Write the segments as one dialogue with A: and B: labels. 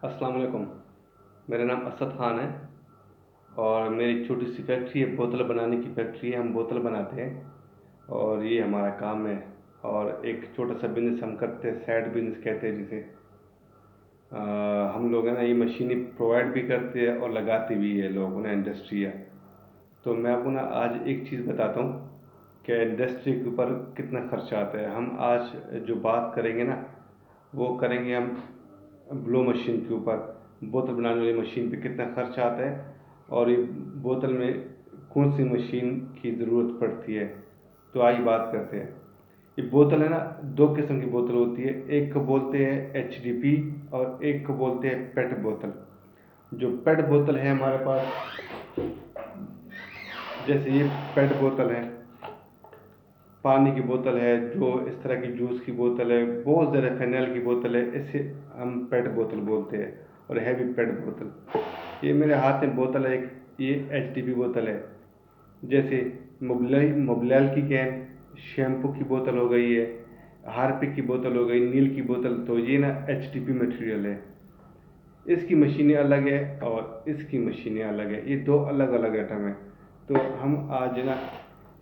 A: अस्सलाम वालेकुम। मेरा नाम असद ख़ान है और मेरी छोटी सी फैक्ट्री है, बोतल बनाने की फैक्ट्री है। हम बोतल बनाते हैं और ये हमारा काम है। और एक छोटा सा बिज़नेस हम करते हैं, साइड बिज़नेस कहते हैं जिसे। हम लोग है ना, ये मशीनें प्रोवाइड भी करते हैं और लगाते भी है लोग ना, इंडस्ट्री है। तो मैं आपको ना आज एक चीज़ बताता हूँ कि इंडस्ट्री के ऊपर कितना खर्चा आता है। हम आज जो बात करेंगे ना, वो करेंगे हम ब्लो मशीन के ऊपर। बोतल बनाने वाली मशीन पे कितना खर्चा आता है और ये बोतल में कौन सी मशीन की ज़रूरत पड़ती है। तो आइए बात करते हैं। ये बोतल है ना, दो किस्म की बोतल होती है। एक को बोलते हैं एचडीपी और एक को बोलते हैं पेट बोतल। जो पेट बोतल है हमारे पास, जैसे ये पेट बोतल है, पानी की बोतल है, जो इस तरह की जूस की बोतल है, बहुत ज़्यादा फिनाइल की बोतल है, इसे हम पेट बोतल बोलते हैं। और है भी पेट बोतल। ये मेरे हाथ में बोतल है एक, ये एचडीपी बोतल है। जैसे मोबिलैल की कैन, शैम्पू की बोतल हो गई है, हार्पिक की बोतल हो गई, नील की बोतल। तो ये ना एचडीपी मटेरियल है। इसकी मशीनें अलग है और इसकी मशीनें अलग है, ये दो अलग अलग आइटम है। तो हम आज ना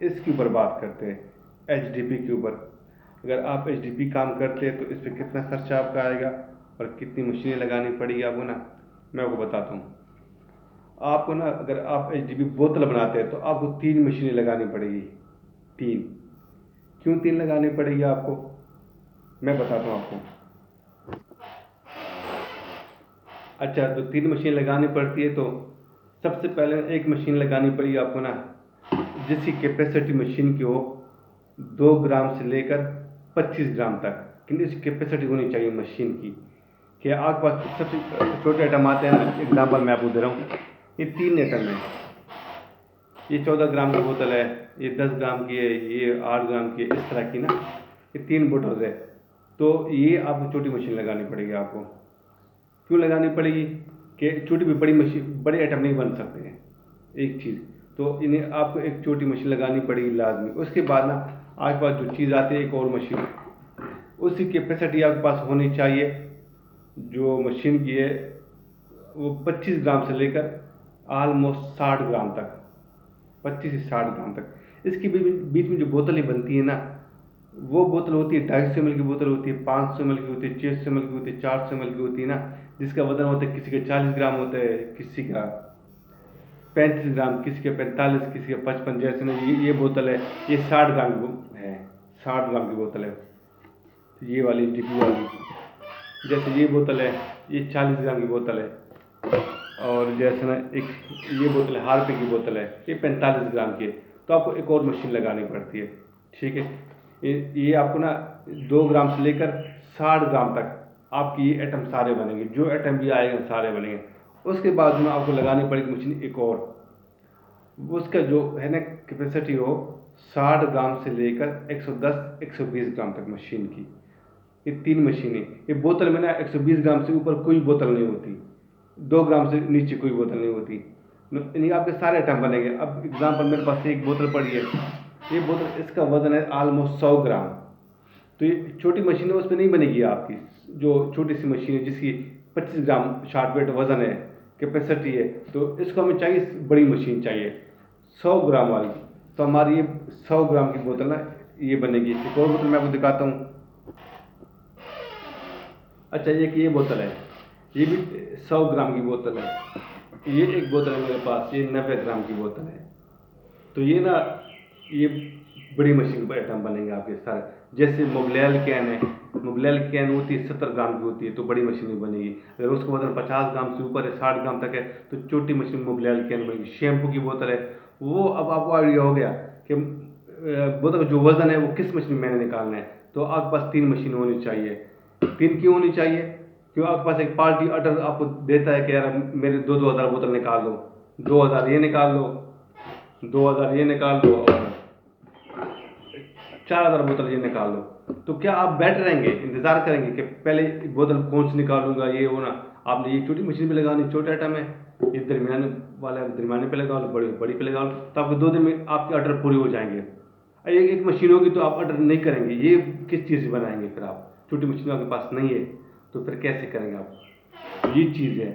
A: इसके ऊपर बात करते हैं, एचडीपी के ऊपर। अगर आप एचडीपी काम करते हैं तो इस पर कितना खर्चा आपका आएगा और कितनी मशीनें लगानी पड़ेगी आपको ना, मैं आपको बताता हूँ। आपको ना, अगर आप एचडीपी बोतल बनाते हैं तो आपको 3 मशीनें लगानी पड़ेगी। 3 क्यों 3 लगानी पड़ेगी आपको, मैं बताता हूँ आपको। अच्छा, तो 3 मशीन लगानी पड़ती है। तो सबसे पहले एक मशीन लगानी पड़ेगी आपको ना, जिसकी कैपेसिटी मशीन की हो 2 ग्राम से लेकर 25 ग्राम तक कि इसकी कैपेसिटी होनी चाहिए मशीन की। कि आपके पास सबसे छोटे आइटम आते हैं ना, एग्जाम्पल मैं आपको दे रहा हूँ। ये 3 आइटम है। ये 14 ग्राम की बोतल है, ये 10 ग्राम की है, ये 8 ग्राम की है, इस तरह की ना ये 3 बोतल है। तो ये आपको छोटी मशीन लगानी पड़ेगी आपको। क्यों लगानी पड़ेगी कि छोटी भी बड़ी मशीन, बड़े आइटम नहीं बन सकते हैं एक चीज़। तो इन्हें आपको एक छोटी मशीन लगानी पड़ेगी लाजमी। उसके बाद ना आपके पास जो चीज़ आती है एक और मशीन, उसकी कैपेसिटी आपके पास होनी चाहिए। जो मशीन की है वो 25 ग्राम से लेकर आलमोस्ट 60 ग्राम तक, 25 से 60 ग्राम तक। इसके बीच में जो बोतलें बनती है ना, वो बोतल होती है 250 ml की बोतल होती है, 500 ml की होती है, 600 ml की होती है, 400 ml की होती है ना, जिसका वजन होता है किसी का 40 ग्राम होता है, किसी का 35 ग्राम, किसी का 45, किसी का 55। जैसे ना ये बोतल है, ये 60 ग्राम है, 60 ग्राम की बोतल है ये वाली डिब्बी वाली। जैसे ये बोतल है, ये 40 ग्राम की बोतल है। और जैसे ना एक ये बोतल है, हार्पिक की बोतल है, ये 45 ग्राम की है। तो आपको एक और मशीन लगानी पड़ती है, ठीक है। ये आपको ना 2 ग्राम से लेकर 60 ग्राम तक आपकी ये आइटम सारे बनेंगे, जो आइटम भी आएगा सारे बनेंगे। उसके बाद में आपको लगानी पड़ेगी मशीन एक और, उसका जो है ना कैपेसिटी हो 60 ग्राम से लेकर 110 120 ग्राम तक मशीन की। ये 3 मशीनें। ये बोतल में ना 120 ग्राम से ऊपर कोई बोतल नहीं होती, 2 ग्राम से नीचे कोई बोतल नहीं होती। यानी आपके सारे आइटम बनेंगे। अब एग्जांपल मेरे पास एक बोतल पड़ी है, ये बोतल, इसका वजन है ऑलमोस्ट 100 ग्राम। तो ये छोटी मशीन है, उस पर नहीं बनेगी आपकी। जो छोटी सी मशीन है जिसकी 25 ग्राम शॉर्ट वेट वजन है, कैपेसिटी है, तो इसको हमें चाहिए बड़ी मशीन चाहिए 100 ग्राम वाली। तो हमारी ये 100 ग्राम की बोतल ना ये बनेगी। एक और बोतल मैं आपको दिखाता हूँ। अच्छा, एक ये बोतल है, ये भी 100 ग्राम की बोतल है। ये एक बोतल है मेरे पास, ये 90 ग्राम की बोतल है। तो ये ना ये बड़ी मशीन पर आइटम बनेंगे आपके सारे। जैसे मोबिलैल कैन है, मोबिलैल कैन होती है 70 ग्राम की होती है, तो बड़ी मशीन बनेगी। अगर उसका वजन 50 ग्राम से ऊपर है, 60 ग्राम तक है, तो छोटी मशीन मोबिलैल कैन बनेगी। शैम्पू की बोतल है वो, अब आपको आइडिया हो गया कि बोतल का जो वजन है वो किस मशीन में मैंने निकालना है। तो आपके पास 3 मशीन होनी चाहिए। 3 क्यों होनी चाहिए, क्यों आपके पास एक पार्टी ऑर्डर आपको देता है कि यार मेरे 2-2 हज़ार बोतल निकाल लो, 2,000 ये निकाल लो, 2,000 ये निकाल लो और 4,000 बोतल ये निकाल लो। तो क्या आप बैठे रहेंगे, इंतजार करेंगे कि पहले बोतल कौन सी निकालूंगा, ये होना। आपने ये छोटी मशीन पे लगानी, छोटा आइटम है, ये दरमियाने वाला दरमियाने पे लगा लो, बड़ी बड़ी पे लगा लो, तो आपको 2 दिन में आपके ऑर्डर पूरे हो जाएंगे। एक एक मशीन होगी तो आप ऑर्डर नहीं करेंगे, ये किस चीज़ से बनाएंगे फिर आप। छोटी मशीन आपके पास नहीं है तो फिर कैसे करेंगे आप। ये चीज़ है।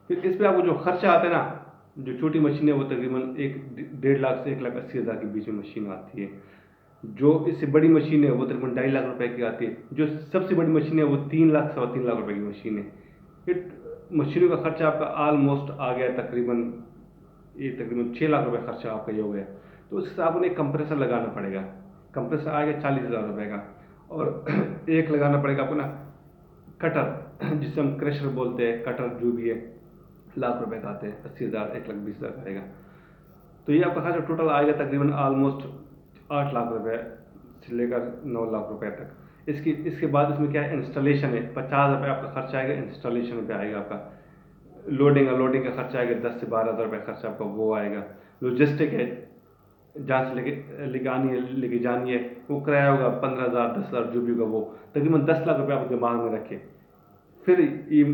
A: फिर इस पर आपको जो खर्चा आता है ना, जो छोटी मशीन है वो तकरीबन 1.5 लाख से 1,80,000 के बीच में मशीन आती है। जो इससे बड़ी मशीन है वो तकरीबन 2.5 लाख रुपए की आती है। जो सबसे बड़ी मशीन है वो 3 लाख 3.25 लाख रुपए की मशीन है। फिर मशीनों का खर्चा आपका ऑलमोस्ट आ गया तकरीबन 6 लाख रुपए खर्चा आपका ये हो गया। तो उसके साथ आपको एक कंप्रेसर लगाना पड़ेगा। कंप्रेसर आएगा 40,000 रुपए का। और एक लगाना पड़ेगा आपको ना कटर, जिसे हम क्रशर बोलते हैं, कटर जो भी है, लाख रुपए का आते हैं, 80,000 1,20,000 का आएगा। तो ये आपका खर्चा टोटल आएगा तकरीबन ऑलमोस्ट 8 लाख रुपए से लेकर 9 लाख रुपए तक। इसके बाद इसमें क्या है, इंस्टॉलेशन है, 50 रुपये आपका खर्चा आएगा इंस्टॉलेशन पे आएगा आपका। लोडिंग का खर्चा आएगा 10 से 12,000 रुपये खर्चा आपका वो आएगा। लॉजिस्टिक है, जहाँ से लेके आनी है लेके जानी है, वो किराया होगा 15,000 10,000 जो भी होगा, वो तकरीबन 10 लाख रुपये आप दिमाग में रखें। फिर ये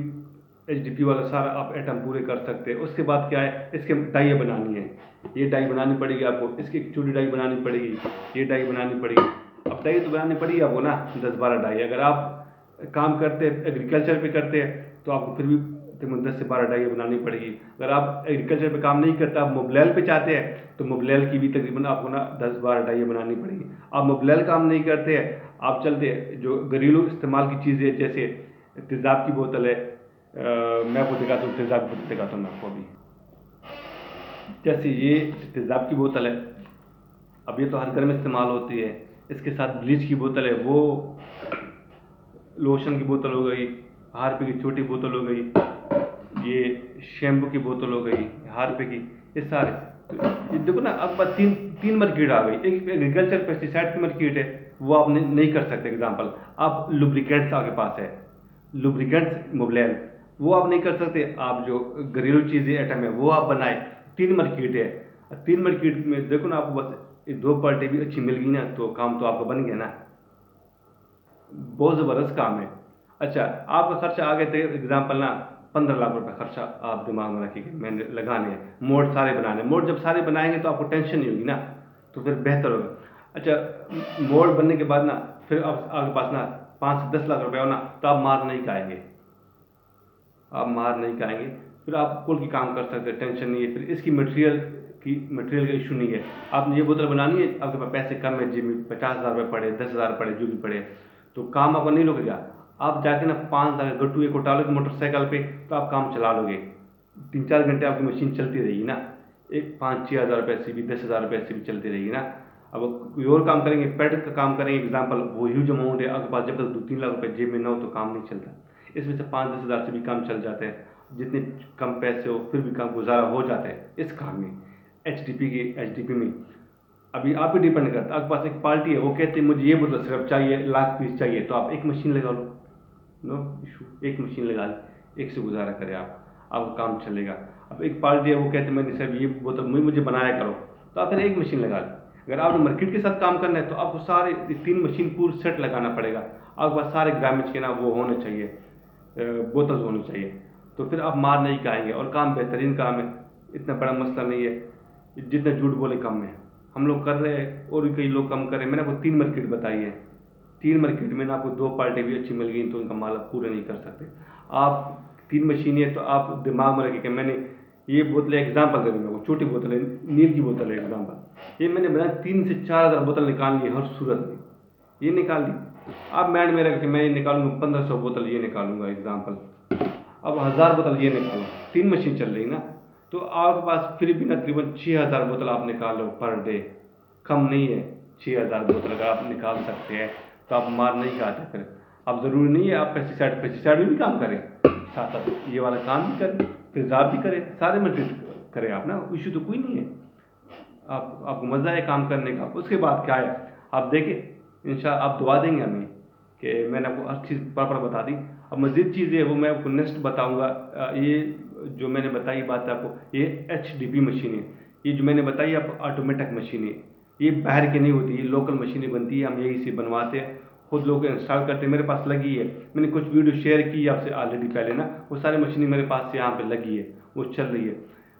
A: HDP वाला सारा आप आइटम पूरे कर सकते हैं। उसके बाद क्या है, इसके डाई बनानी है, ये डाई बनानी पड़ेगी आपको, इसकी छोटी डाई बनानी पड़ेगी, ये डाई बनानी पड़ेगी। अब डाई तो बनानी पड़ेगी आपको ना 10-12 डाई। अगर आप काम करते हैं एग्रीकल्चर पे करते हैं तो आपको फिर भी तकरीबन 10 से 12 डाई बनानी पड़ेगी। अगर आप एग्रीकल्चर पे काम नहीं करते, आप मोबलैल पे चाहते हैं तो मोबलैल की भी तकरीबन आपको ना 10-12 डाई बनानी पड़ेगी। आप मोबलैल काम नहीं करते हैं, आप चलते हैं जो घरेलू इस्तेमाल की चीज़ें, जैसे तेज़ाब की बोतल है, मैं आपको दिखाता हूँ, तेज़ाब की बोतल दिखाता हूँ मैं आपको अभी। जैसे ये तेज़ाब की बोतल है, अब ये तो हर घर में इस्तेमाल होती है। इसके साथ ब्लीच की बोतल है, वो लोशन की बोतल हो गई, हारपिक की छोटी बोतल हो गई, ये शैम्पू की बोतल हो गई हारपिक की, ये सारे। तो ये देखो ना, अब तीन मार्केट आ गई। एक एग्रीकल्चर पेस्टिसाइड की मार्केट है, वो आप नहीं कर सकते। एग्जाम्पल, आप लुब्रिकेंट्स आपके पास है, लुब्रिकेंट्स मोबलैल, वो आप नहीं कर सकते। आप जो घरेलू चीज़ें आइटम है वो आप बनाए। 3 मार्केट है, 3 मार्केट में देखो ना, आपको बस 2 पार्टी भी अच्छी मिल गई ना तो काम तो आपका बन गया ना। बहुत ज़बरदस्त काम है। अच्छा, आपका खर्चा आ गया थे एग्जाम्पल ना 15 लाख रुपए खर्चा आप दिमाग में रखिए, मैंने लगाने हैं, मोड सारे बनाने। मोड जब सारे बनाएंगे तो आपको टेंशन नहीं होगी ना, तो फिर बेहतर होगा। अच्छा, मोड बनने के बाद ना फिर आप आपके पास ना 5 से 10 लाख रुपए हो ना, तो आप मार नहीं खाएंगे, आप मार नहीं खाएंगे। फिर आप कुल की काम कर सकते हैं, टेंशन नहीं है। फिर इसकी मटेरियल का इशू नहीं है। आपने ये बोतल बनानी है, आपके पास पैसे कम है, जिम में 50,000 रुपये पड़े, 10,000 पड़े, जो भी पड़े, तो काम आपका नहीं रुकेगा। आप जाके ना 5,000 गट्टू एक उठा लोगे मोटरसाइकिल पे, तो आप काम चला लोगे। 3-4 घंटे आपकी मशीन चलती रहेगी ना, एक 5-6 हज़ार रुपये से भी 10,000 रुपये से भी चलती रहेगी ना। अब कोई और काम करेंगे, पेड का काम करेंगे एग्जाम्पल, वो ह्यूज अमाउंट है आपके पास, जब तक 2-3 लाख रुपये जेब में ना हो तो काम नहीं चलता। इसमें से 5-10 हज़ार से भी काम चल जाते हैं, जितने कम पैसे हो फिर भी काम गुजारा हो जाता है इस काम में। HDP में अभी आप ही डिपेंड करता है। आपके पास एक पार्टी है, वो कहते हैं मुझे ये बोतल सिर्फ चाहिए, लाख पीस चाहिए, तो आप एक मशीन लगा लो, नो इशू, एक मशीन लगा ली, एक से गुजारा करें आपका काम चलेगा। अब एक पार्टी है, वो कहते हैं मैंने सिर्फ ये बोतल मुझे बनाया करो, तो आप फिर एक मशीन लगा ली। अगर आपने मार्केट के साथ काम करना है तो आपको सारे 3 मशीन पूरा सेट लगाना पड़ेगा। आपके पास सारे ग्रामीण के ना वो होने चाहिए, बोतल होनी चाहिए, तो फिर आप मार नहीं खाएंगे और काम बेहतरीन काम है। इतना बड़ा मसला नहीं है, जितना झूठ बोले कम है। हम लोग कर रहे हैं और भी कई लोग कम कर रहे हैं। मैंने आपको 3 मार्केट बताई है, 3 मार्केट में ना आपको 2 पार्टी भी अच्छी मिल गई तो उनका माल आप पूरा नहीं कर सकते। आप 3 मशीनें है तो आप दिमाग में रखें कि मैंने ये बोतल एग्जाम्पल दे दूँगा, वो छोटी बोतल है, नील की बोतल है एग्जाम्पल, ये मैंने बनाया 3 से 4 हज़ार बोतल निकाल ली हर सूरत में, ये निकाल ली। आप माइंड में रखें मैं ये निकालूंगा 1500 बोतल ये निकालूंगा एग्जाम्पल, अब 1000 बोतल ये निकालो, 3 मशीन चल रही ना, तो आपके पास फिर भी ना तकरीबन 6000 बोतल आप निकाल लो पर डे, कम नहीं है। 6000 बोतल अगर आप निकाल सकते हैं तो आप मार नहीं खाते। फिर अब ज़रूरी नहीं है आप पेस्टिसाइड में भी काम करें, साथ साथ ये वाला काम भी करें, तेज़ाब भी करें, सारे मटेरियल करें आप ना, इशू तो कोई नहीं है। आपको मज़ा है काम करने का। उसके बाद क्या है, आप देखें इंशाल्लाह आप दुआ देंगे हमें कि मैंने आपको हर चीज़ प्रॉपर बता दी। अब मज़ीद चीज़ें वो मैं आपको नेक्स्ट बताऊंगा। ये जो मैंने बताई बात आपको, ये HDP मशीन है, ये जो मैंने बताई आपको ऑटोमेटिक मशीन है, ये बाहर की नहीं होती, ये लोकल मशीनें बनती है, हम यही से बनवाते हैं, खुद लोग इंस्टॉल करते हैं। मेरे पास लगी है, मैंने कुछ वीडियो शेयर की आपसे ऑलरेडी पहले ना, वो सारी मशीनें मेरे पास से यहाँ पे लगी है, वो चल रही है।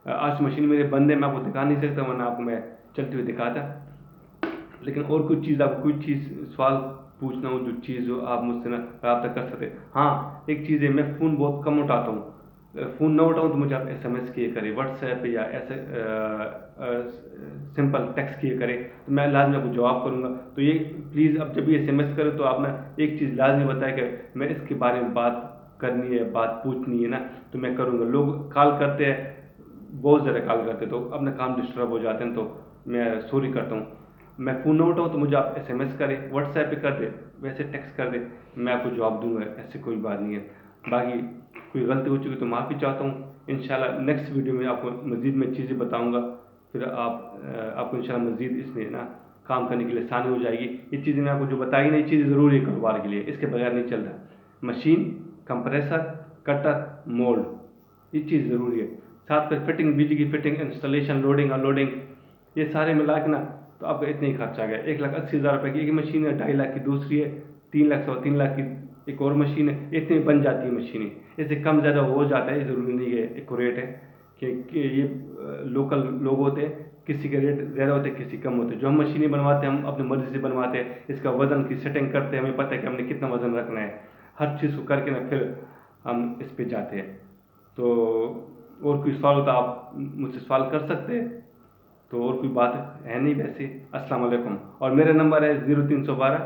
A: आज मशीन मेरे बंद है, मैं आपको दिखा नहीं सकता, वरना आपको मैं चलते हुए दिखाता। लेकिन और कुछ चीज़, आपको कोई चीज़ सवाल पूछना हो जो चीज़ हो आप मुझसे ना रब्ता कर सकते हैं। हाँ, एक चीज़ है, मैं फ़ोन बहुत कम उठाता हूँ। फ़ोन ना उठाऊँ तो मुझे आप SMS किए करें, व्हाट्सएप या ऐसे सिंपल टेक्स्ट किए करें, तो मैं लाज़मी आपको जवाब करूँगा। तो ये प्लीज़ अब जब भी SMS करें तो आप ना एक चीज़ लाज़मी बताएं कि मैं इसके बारे में बात करनी है, बात पूछनी है ना, तो मैं करूँगा। लोग कॉल करते हैं, बहुत ज़्यादा कॉल करते हैं, तो अपना काम डिस्टर्ब हो जाते हैं, तो मैं सॉरी करता हूँ। मैं फ़ोन ना उठाऊँ तो मुझे आप SMS करें, व्हाट्सएप पे कर दें, वैसे टेक्स्ट कर दें, मैं आपको जवाब दूँगा, ऐसी कोई बात नहीं है। बाकी कोई गलती हो चुकी तो माफ़ी चाहता हूँ। इंशाल्लाह नेक्स्ट वीडियो में आपको मज़ीद मैं चीज़ें बताऊँगा, फिर आपको इंशाल्लाह मज़ीद इसमें ना काम करने के लिए आसानी हो जाएगी। ये चीज़ें मैं आपको जो बताई ना, ये चीज़ें ज़रूरी है कारोबार के लिए, इसके बगैर नहीं चल रहा। मशीन, कंप्रेसर, कटर, मोल्ड, ये चीज़ ज़रूरी है। साथ में फिटिंग, बिजली की फिटिंग, इंस्टॉलेशन, लोडिंग अनलोडिंग, ये सारे मिला के ना तो आपका इतना ही खर्चा आ गया। 1,80,000 रुपये की एक मशीन है, 2.5 लाख की दूसरी है, 3 लाख 3 लाख की एक और मशीन है, इतनी बन जाती है मशीनें। इससे कम ज़्यादा हो जाता है, ज़रूरी नहीं है एक्यूरेट है कि ये लोकल लोग होते हैं, किसी के रेट ज़्यादा होते हैं, किसी कम होते हैं। जो हम मशीनें बनवाते हैं हम अपनी मर्ज़ी से बनवाते हैं, इसका वज़न की सेटिंग करते हैं, हमें पता है कि हमने कितना वज़न रखना है, हर चीज़ को करके ना फिर हम इस पे जाते हैं। तो और कोई सवाल हो तो आप मुझसे सवाल कर सकते हैं, तो और कोई बात है नहीं वैसे। अस्सलाम वालेकुम। और मेरा नंबर है 0312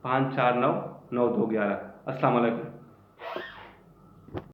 A: 549 9211। अस्सलाम वालेकुम।